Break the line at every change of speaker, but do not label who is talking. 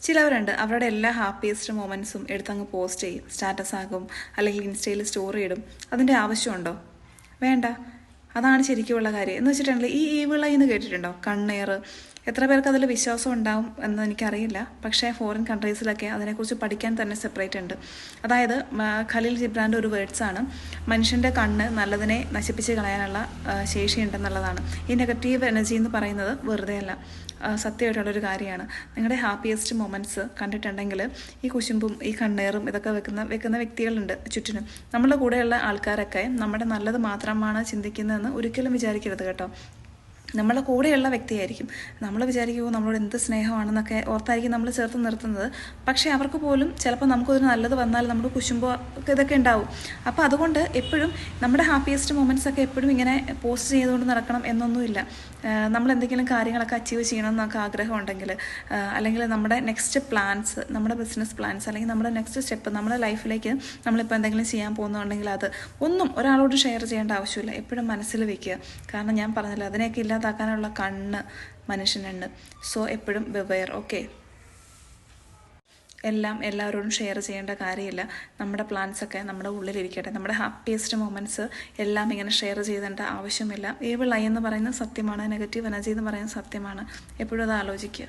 ചിലവരുണ്ട് അവരുടെ എല്ലാ happiest മൊമെൻറ്റ്സും എടുത്തങ്ങ് post ചെയ്യും, സ്റ്റാറ്റസ് ആകും, അല്ലെങ്കിൽ ഇൻസ്റ്റയിൽ സ്റ്റോറി ഇടും. അതിൻ്റെ ആവശ്യമുണ്ടോ? വേണ്ട. അതാണ് ശരിക്കുമുള്ള കാര്യം. എന്ന് വെച്ചിട്ടുണ്ടെങ്കിൽ ഈ ഈവിൾ ഐ എന്ന് കേട്ടിട്ടുണ്ടോ? കണ്ണേറ്. എത്ര പേർക്ക് അതിൽ വിശ്വാസം ഉണ്ടാവും എന്ന് എനിക്കറിയില്ല. പക്ഷേ ഫോറിൻ കൺട്രീസിലൊക്കെ അതിനെക്കുറിച്ച് പഠിക്കാൻ തന്നെ സെപ്പറേറ്റ് ഉണ്ട്. അതായത് ഖലീൽ ജിബ്രാൻ്റെ ഒരു വേർഡ്സാണ്, മനുഷ്യൻ്റെ കണ്ണ് നല്ലതിനെ നശിപ്പിച്ച് കളയാനുള്ള ശേഷിയുണ്ടെന്നുള്ളതാണ്. ഈ നെഗറ്റീവ് എനർജി എന്ന് പറയുന്നത് വെറുതെയല്ല, സത്യമായിട്ടുള്ളൊരു കാര്യമാണ്. നിങ്ങളുടെ ഹാപ്പിയസ്റ്റ് മൊമെൻറ്റ്സ് കണ്ടിട്ടുണ്ടെങ്കിൽ ഈ കുശുമ്പും ഈ കണ്ണേറും ഇതൊക്കെ വെക്കുന്ന വ്യക്തികളുണ്ട് ചുറ്റിനും. നമ്മളുടെ കൂടെയുള്ള ആൾക്കാരൊക്കെ നമ്മുടെ നല്ലത് മാത്രമാണ് ചിന്തിക്കുന്നതെന്ന് ഒരിക്കലും വിചാരിക്കരുത് കേട്ടോ. നമ്മളെ കൂടെയുള്ള വ്യക്തിയായിരിക്കും. നമ്മൾ വിചാരിക്കുമോ നമ്മളോട് എന്ത് സ്നേഹമാണെന്നൊക്കെ ഓർത്തായിരിക്കും നമ്മൾ ചേർത്ത് നിർത്തുന്നത്. പക്ഷേ അവർക്ക് പോലും ചിലപ്പോൾ നമുക്കൊരു നല്ലത് വന്നാൽ നമ്മുടെ കുശുമ്പോ ഇതൊക്കെ ഉണ്ടാവും. അപ്പോൾ അതുകൊണ്ട് എപ്പോഴും നമ്മുടെ ഹാപ്പിയസ്റ്റ് മൊമെൻറ്റ്സ് ഒക്കെ എപ്പോഴും ഇങ്ങനെ പോസ്റ്റ് ചെയ്തുകൊണ്ട് നടക്കണം എന്നൊന്നുമില്ല. നമ്മൾ എന്തെങ്കിലും കാര്യങ്ങളൊക്കെ അച്ചീവ് ചെയ്യണം എന്നൊക്കെ ആഗ്രഹം ഉണ്ടെങ്കിൽ, അല്ലെങ്കിൽ നമ്മുടെ നെക്സ്റ്റ് പ്ലാൻസ്, നമ്മുടെ ബിസിനസ് പ്ലാൻസ്, അല്ലെങ്കിൽ നമ്മുടെ നെക്സ്റ്റ് സ്റ്റെപ്പ്, നമ്മുടെ ലൈഫിലേക്ക് നമ്മളിപ്പോൾ എന്തെങ്കിലും ചെയ്യാൻ പോകുന്നുണ്ടെങ്കിൽ അത് ഒന്നും ഒരാളോട് ഷെയർ ചെയ്യേണ്ട ആവശ്യമില്ല. എപ്പോഴും മനസ്സിൽ വെക്കുക. കാരണം ഞാൻ പറഞ്ഞില്ല, അതിനെയൊക്കെ ഇല്ലാതാക്കാനുള്ള കണ്ണ് മനുഷ്യനുണ്ട്. സോ എപ്പോഴും ബിവെയർ. ഓക്കെ, എല്ലാം എല്ലാവരോടും ഷെയർ ചെയ്യേണ്ട കാര്യമില്ല. നമ്മുടെ പ്ലാൻസൊക്കെ നമ്മുടെ ഉള്ളിലിരിക്കട്ടെ. നമ്മുടെ ഹാപ്പിയസ്റ്റ് മൊമെൻറ്റ്സ് എല്ലാം ഇങ്ങനെ ഷെയർ ചെയ്തേണ്ട ആവശ്യമില്ല. ഈവിൾ ഐ എന്ന് പറയുന്നത് സത്യമാണ്, നെഗറ്റീവ് എനർജി എന്ന് പറയുന്നത് സത്യമാണ്. എപ്പോഴും അത് ആലോചിക്കുക.